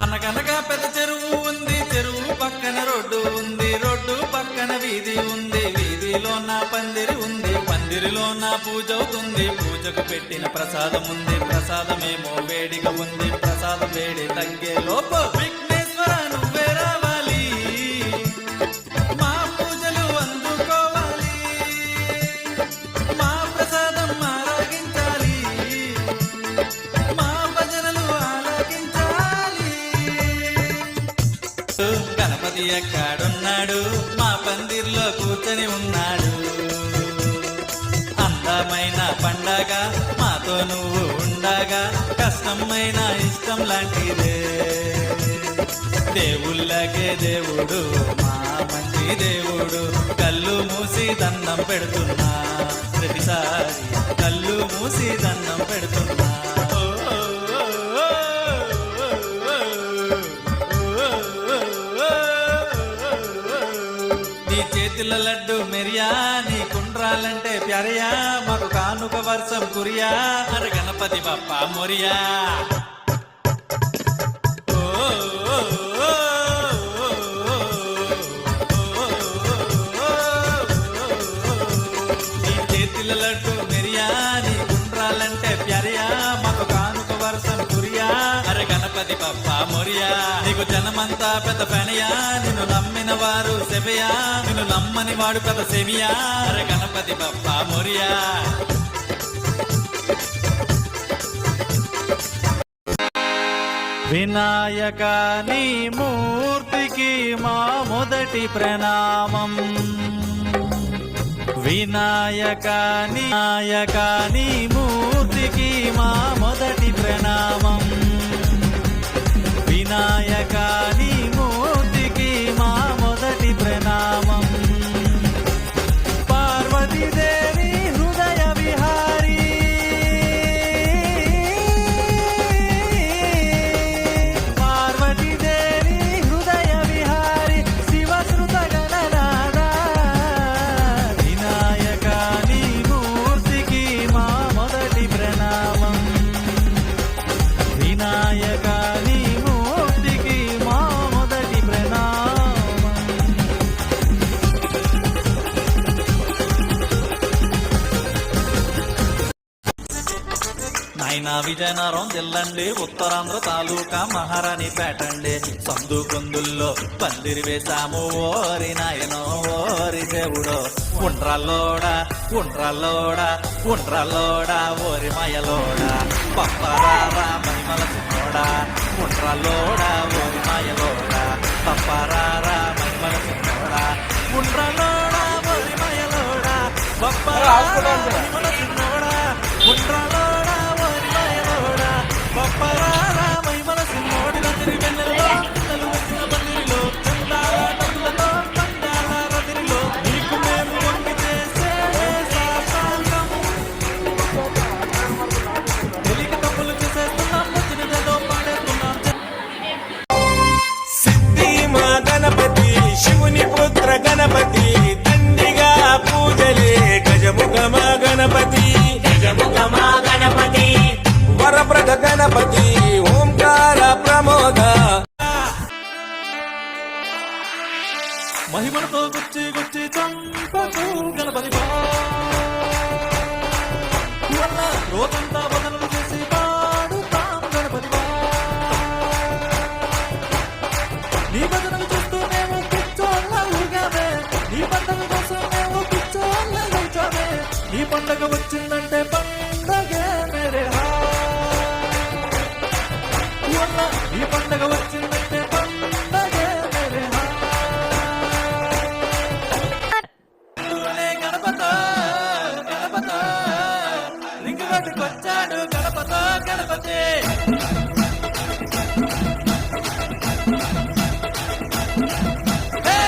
అనగనగా పెద్ద చెరువు ఉంది, చెరువు పక్కన రోడ్డు ఉంది, రోడ్డు పక్కన వీధి ఉంది, వీధిలో నా పందిరి ఉంది, పందిరిలో నా పూజ అవుతుంది, పూజకు పెట్టిన ప్రసాదం ఉంది, ప్రసాదమేమో వేడిగా ఉంది, ప్రసాదం వేడి తగ్గే లోపు విఘ్నేశ్వర నువ్వే రావాలి, మా పూజలు అందుకోవాలి, మా ప్రసాదం ఆరగించాలి, మా భజనలు ఆలకించాలి. గణపతి ఎక్కడున్నాడు, మా పందిర్లో కూర్చొని ఉన్నాడు, అందమైన పండగ మాతో నువ్వు ఉండగా, కష్టమైన ఇష్టం లాంటిదే, దేవుళ్ళకే దేవుడు మా మంచి దేవుడు, కళ్ళు మూసి దండం పెడుతున్నా, ప్రతిసారి కళ్ళు మూసి దండం పెడుతున్నా. నీ చేతుల లడ్డు మెరియా, నీ కుండ్రాలంటే ప్యారయా, మాకు కానుక వర్షం కురియా, అర గణపతి బప్ప మొరియా. నీ చేతుల లడ్డు మెరియా, నీ కుండ్రాలంటే ప్యారయా, మాకు కానుక వర్షం కురియా, అర గణపతి బప్ప మొరియా. నీకు జనమంతా పెద్ద పెనయా, నిన్ను నమ్మిన వారు సెవయా, నిన్ను నమ్మని వాడు పెద్ద సెమియా, అరే గణపతి బప్ప మొరియా. వినాయక నీ మూర్తికి మా మొదటి ప్రణామం, వినాయక నీ మూర్తికి మా మొదటి ప్రణామం, వినాయక నీ మూర్తికి మా మొదటి ప్రణామం. పార్వతీదేవి హృదయ విహారీ, పార్వతీదేవి హృదయ విహారీ, శివశ్రుత గణనాద, వినాయక నీ మూర్తికి మా మొదటి ప్రణామం, వినాయక నీ మూర్తికి మా మొదటి ప్రణామం. నాయనా విజయనగరం జిల్లండి, ఉత్తరాంధ్ర తాలూకా మహారాణిపేట అండి, సందు కొందుల్లో పందిరి వేశాము ఓరి నాయనో ఓరి దేవుడో, ఉండ్రాల్లోడా ఉండ్రాల్లోడా ఉండ్రాల్లోడా ఓరి మాయలోడా, పప్పరారా మహిమల సిన్నోడా, ఉండ్రాల్లోడా ఓరి మాయలోడా, పప్పరారా మహిమల సిన్నోడా, ఉండ్రాల్లోడా ఓరి మాయలోడా, పప్పరారా మహిమల సిన్నోడా, ఉండ్రాల్లోడా ఓరి మాయలోడా, పప్పరారా మహిమల సిన్నోడి. రతిరి వెన్నెలలో పిల్లలు వచ్చిన పందిరిలో, చందాల డబ్బులతో పందాల రతిరిలో, నీకు మేము వండి చేసే సాష్టాంగం, తెలియక తప్పులు చేసేస్తున్నాం, వచ్చినదేదో పాడేస్తున్నాం. సిద్ధి మా గణపతి శివుని పుత్ర గణపతి, దండిగా పూజలే గజముఖ మా గణపతి, గజముఖ మా గణపతి, వరప్రద గణపతి ఓంకార ప్రమోద. మహిమలతో గుచ్చి గుచ్చి చంపకు గణపతి రోజంతా వదనలు చేసి పాడుతాం గణపతి, నీ భజనలు చూస్తూ మేము పిచ్చోళ్ళుగానే, నీ పండగ కోసం మేము పిచ్చోళ్ళగానే, నీ పండగ వచ్చిందంటే పండగే మేరే ఈ పండగ వచ్చిందంటే పండగే మేరే గణపతో గణపతో లింగగట్టుకొచ్చాడు గణపతో గణపతి. హే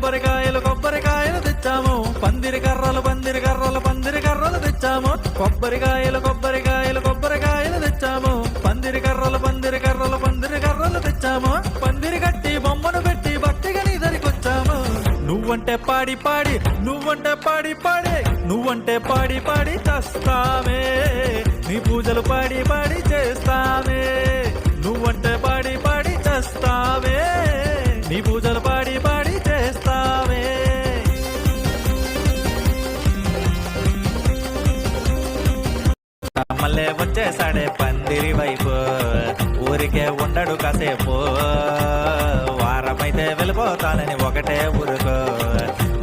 కొబ్బరికాయలు కొబ్బరికాయలు తెచ్చాము పందిరి కర్రలు పందిరి కర్రలు పందిరి కర్రలు తెచ్చాము కొబ్బరికాయలు కొబ్బరికాయలు కొబ్బరికాయలు తెచ్చాము పందిరి కర్రలు పందిరి కర్రలు పందిరి కర్రలు తెచ్చాము పందిరి కట్టి బొమ్మను పెట్టి భక్తిగా నీ దరికొచ్చాము నువ్వంటే పాడి పాడి నువ్వంటే పాడి పాడి నువ్వంటే పాడి పాడి చేస్తామే నీ పూజలు పాడి పాడి చేస్తామే నువ్వంటే పాడి పాడి చేస్తావే నీ పూజలు పాడి పాడి చేస్తావే మళ్ళీ వచ్చేసాడే పందిరి వైపు ఊరికే ఉండడు కాసేపు వారమైతే వెళ్ళిపోతానని ఒకటే ఊరుకో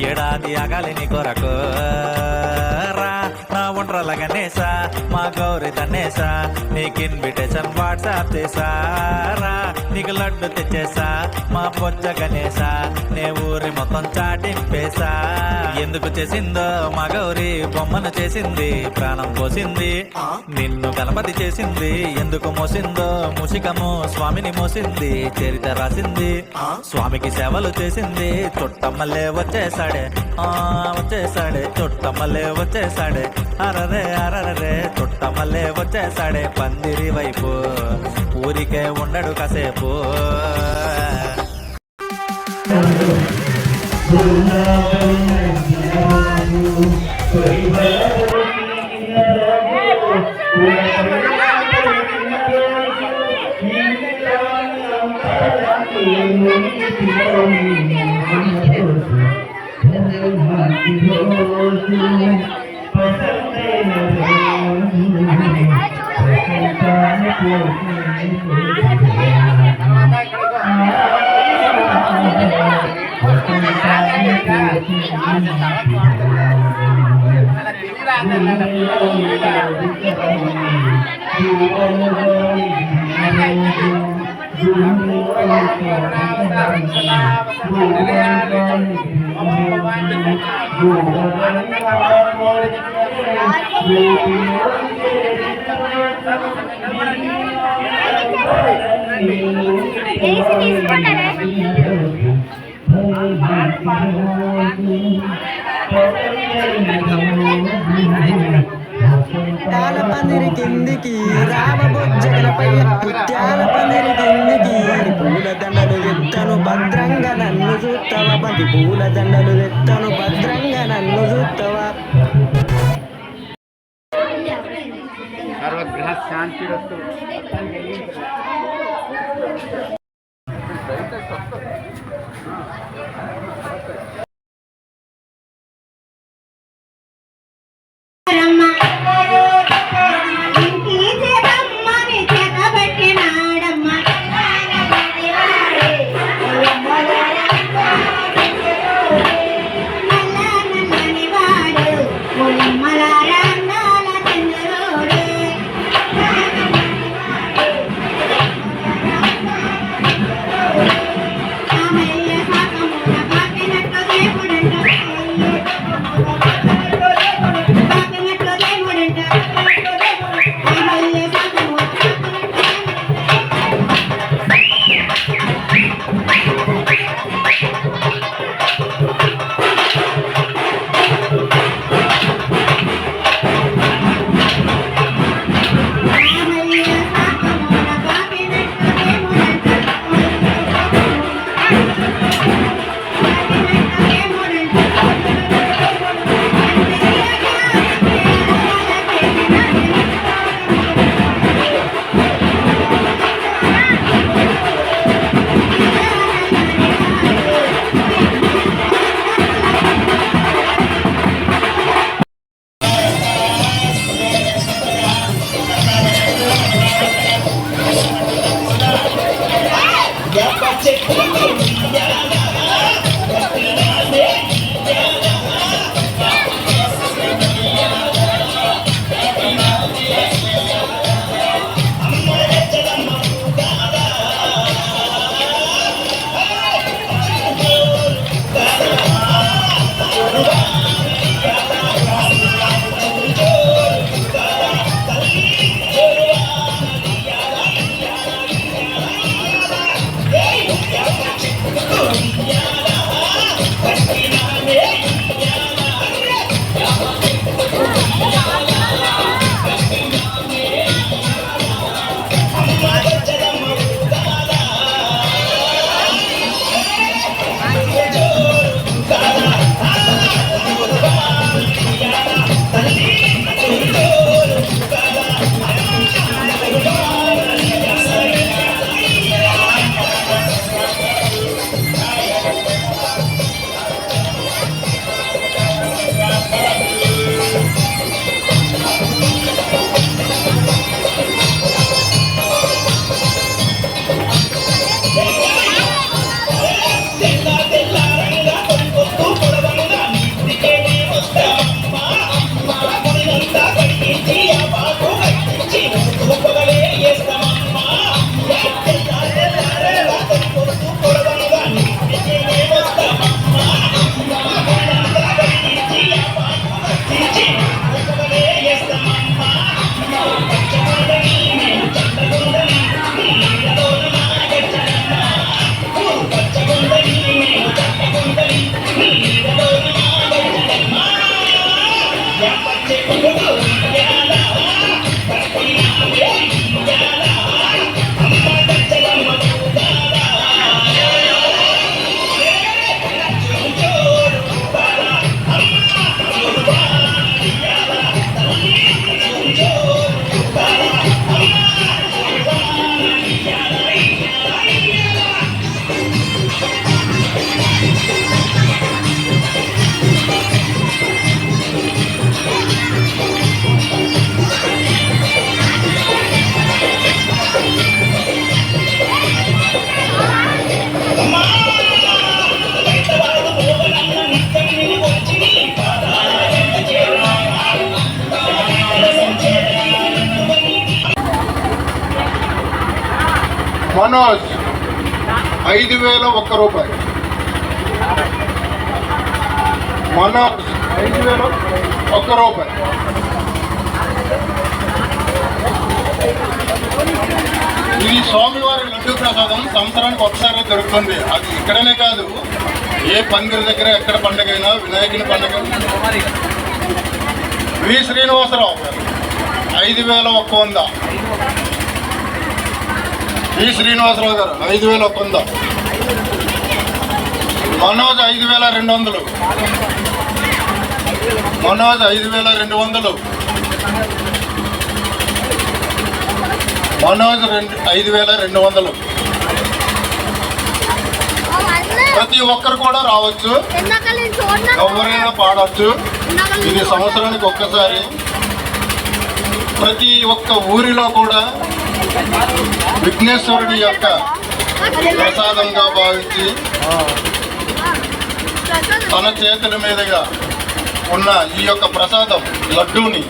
ఏడాది ఆగాలి నీ కొరకు రా నా ఒండ్రల గణేశా మా గౌరి తన్నేసా నీకు ఇన్విటేషన్ వాట్సాప్ చేసారా నీకు లడ్డు తెచ్చేసా మా పొచ్చ గణేశా నే ఊరి మొత్తం చాటింపేసా ఎందుకు చేసిందో మా గౌరి బొమ్మను చేసింది ప్రాణం పోసింది నిన్ను గణపతి చేసింది ఎందుకు మోసిందో మూషికము స్వామిని మోసింది చరిత రాసింది స్వామికి సేవలు చేసింది చుట్టమల్లే వచ్చేసాడే వచ్చేసాడే చుట్టమల్లే వచ్చేసాడే అరరే అరరే చుట్టమల్లే వచ్చేసాడే పందిరి వైపు ఊరికే ఉండడు కాసేపు ముత్యాల పందిరి కిందికి రామబొజ్జగలపై ముత్యాల పందిరి కిందికి పూల దండలు ఎత్తను భద్రంగా నన్ను చూత్తవ బంతి పూల దండలు ఎత్తను భద్రంగా నన్ను చూత్తవ సర్వగ్రహ శాంతిరస్తు. మనోజ్ 5,001 రూపాయలు. మనోజ్ 5,001 రూపాయలు. ఇది స్వామివారి లడ్డూ ప్రసాదం సంవత్సరానికి ఒకసారి దొరుకుతుంది. అది ఇక్కడనే కాదు, ఏ పందిరి దగ్గర ఎక్కడ పండుగైనా, వినాయకుని పండుగ. వి శ్రీనివాసరావు 5,100. వి శ్రీనివాసరావు గారు 5,100. మనోజ్ 5,200. మనోజ్ 5,200. మనోజ్ 5,200. ప్రతి ఒక్కరు కూడా రావచ్చు, ఎవరైనా పాడవచ్చు. ఇది సంవత్సరానికి ఒక్కసారి. ప్రతి ఒక్క ఊరిలో కూడా విఘ్నేశ్వరుడి యొక్క ప్రసాదంగా భావించి తన చేతుల మీదుగా ఉన్న ఈ యొక్క ప్రసాదం లడ్డూని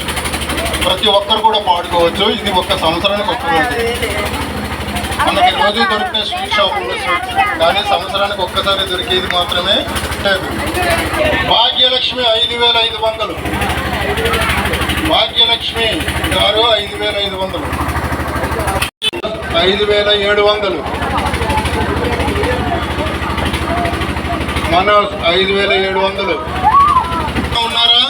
ప్రతి ఒక్కరు కూడా పాడుకోవచ్చు. ఇది ఒక్క సంవత్సరానికి ఒక్కరోజు. మనకి రోజు దొరికితే స్వీట్ షాప్ ఉండొచ్చు, కానీ సంవత్సరానికి ఒక్కసారి దొరికేది మాత్రమే లేదు. భాగ్యలక్ష్మి 5,500. భాగ్యలక్ష్మి గారు 5,500. 5,700. మనోజ్ 5,700. ఉన్నారా?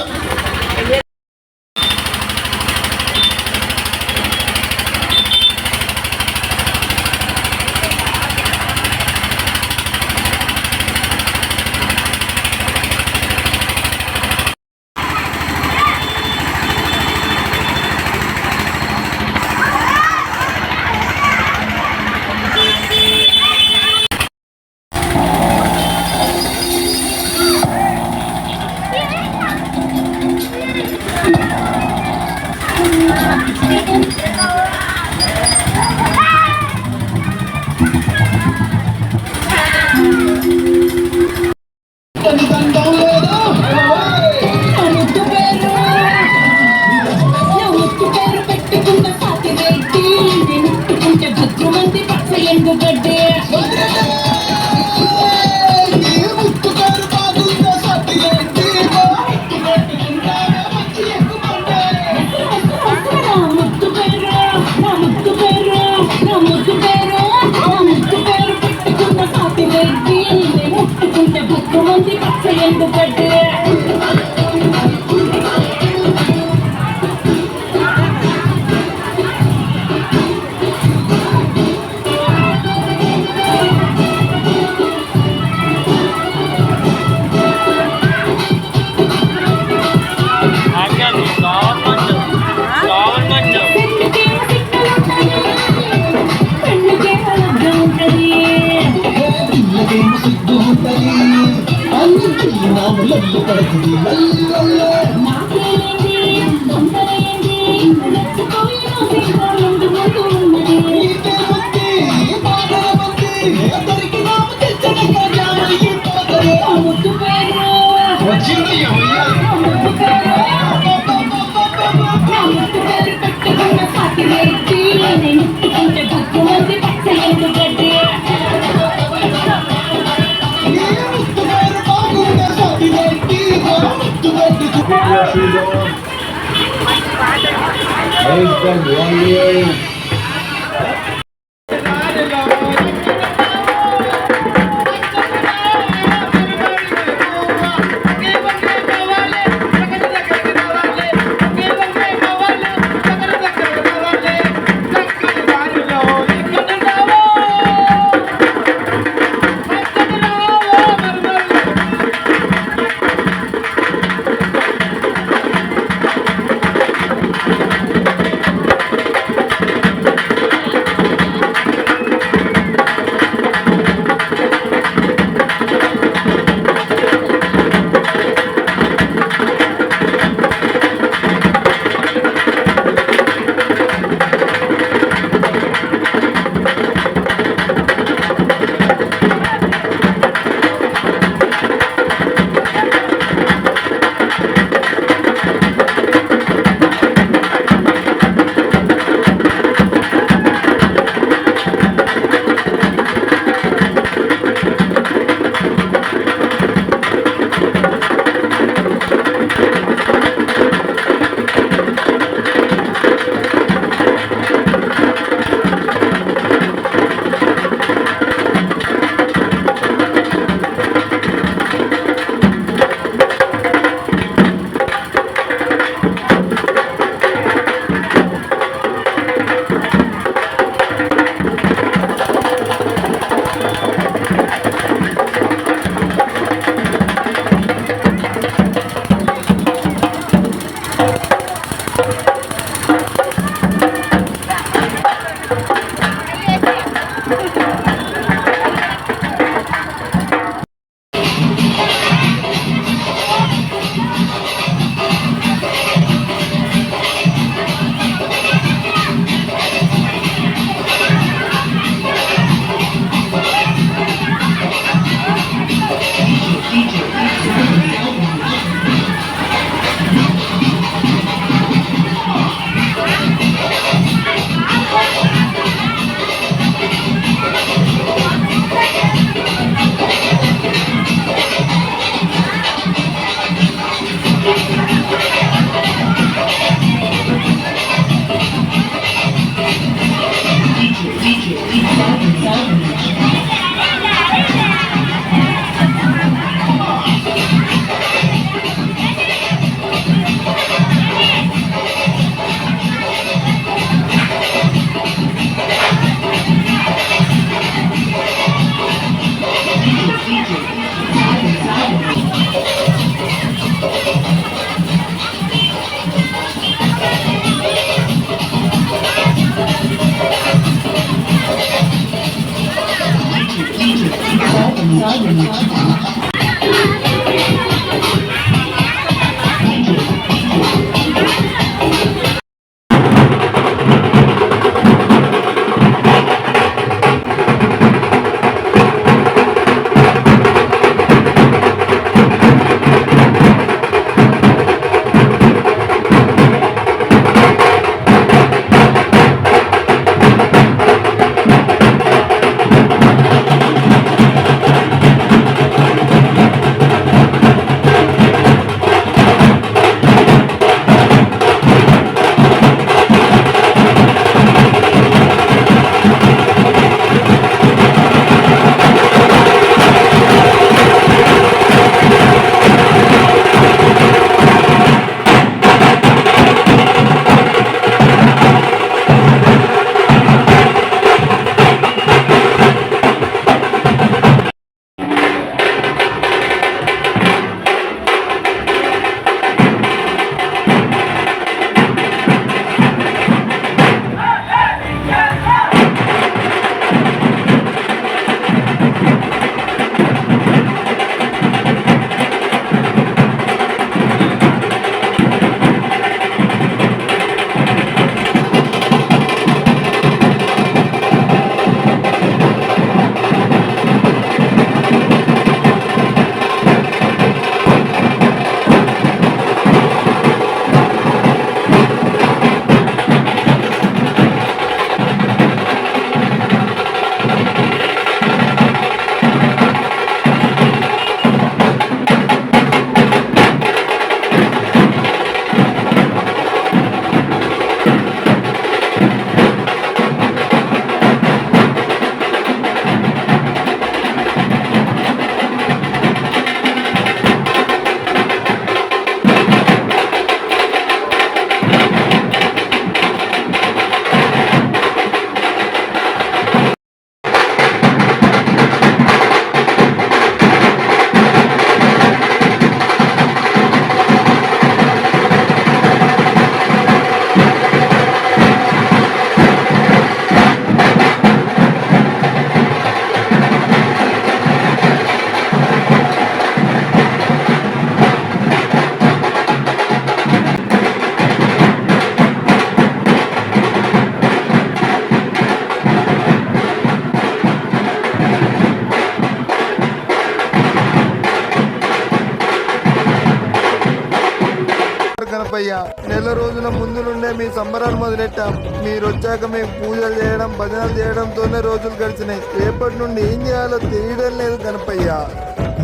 గణపయ్య. నెల రోజుల ముందు నుండే మీ సంబరాలు మొదలెట్టాం. మీరు వచ్చాక మేము పూజలు చేయడం భజనలు చేయడంతోనే రోజులు గడిచినాయి. రేపటి నుండి ఏం చేయాలో తెలియడం లేదు గణపయ్య.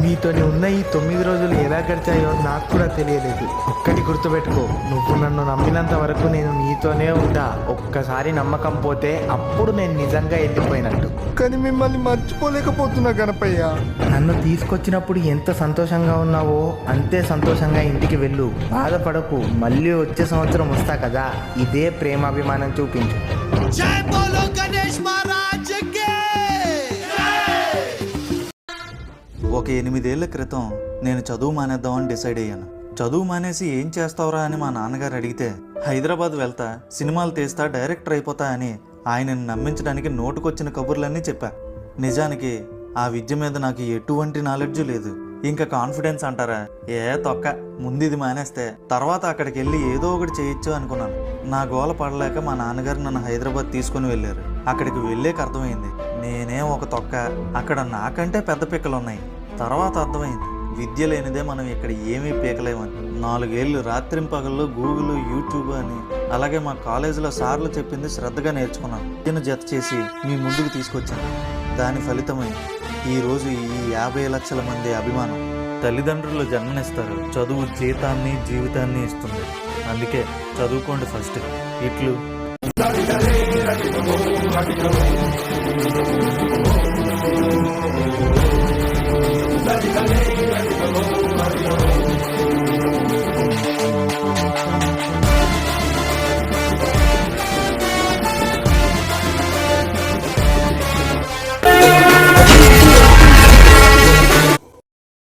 మీతోని ఉన్న ఈ 9 రోజులు ఎలా గడిచాయో నాకు కూడా తెలియలేదు. ఒక్కటి గుర్తుపెట్టుకో, నువ్వు నన్ను నమ్మినంత వరకు నేను నీతోనే ఉంటా. ఒక్కసారి నమ్మకం పోతే అప్పుడు నేను నిజంగా వెళ్ళిపోయినట్టు. కానీ మిమ్మల్ని మర్చిపోలేకపోతున్నా గణపయ్య. నన్ను తీసుకొచ్చినప్పుడు ఎంత సంతోషంగా ఉన్నావో అంతే సంతోషంగా ఇంటికి వెళ్ళు. బాధపడకు, మళ్ళీ వచ్చే సంవత్సరం వస్తా కదా. ఇదే ప్రేమాభిమానం చూపించు. ఒక 8 ఏళ్ల క్రితం నేను చదువు మానేద్దామని డిసైడ్ అయ్యాను. చదువు మానేసి ఏం చేస్తావురా అని మా నాన్నగారు అడిగితే హైదరాబాద్ వెళ్తా, సినిమాలు తీస్తా, డైరెక్టర్ అయిపోతా అని ఆయనను నమ్మించడానికి నోటుకొచ్చిన కబుర్లన్నీ చెప్పా. నిజానికి ఆ విద్య మీద నాకు ఎటువంటి నాలెడ్జ్ లేదు. ఇంకా కాన్ఫిడెన్స్ అంటారా, తొక్క. ముందు ఇది మానేస్తే తర్వాత అక్కడికి వెళ్ళి ఏదో ఒకటి చేయొచ్చు అనుకున్నాను. నా గోల పడలేక మా నాన్నగారు నన్ను హైదరాబాద్ తీసుకుని వెళ్ళారు. అక్కడికి వెళ్ళేకి అర్థమైంది నేనే ఒక తొక్క, అక్కడ నాకంటే పెద్ద పిక్కలు ఉన్నాయి. తర్వాత అర్థమైంది విద్య లేనిదే మనం ఇక్కడ ఏమీ పీకలేమని. 4 ఏళ్ళు రాత్రింపగళ్ళు గూగుల్, యూట్యూబ్ అని, అలాగే మా కాలేజీలో సార్లు చెప్పింది శ్రద్ధగా నేర్చుకున్నాను. నేను జత చేసి మీ ముందుకు తీసుకొచ్చాను. దాని ఫలితమై ఈరోజు ఈ 50 లక్షల మంది అభిమానం. తల్లిదండ్రులు జన్మనిస్తారు, చదువు జీతాన్ని జీవితాన్ని ఇస్తుంది. అందుకే చదువుకోండి ఫస్ట్. ఇట్లు Let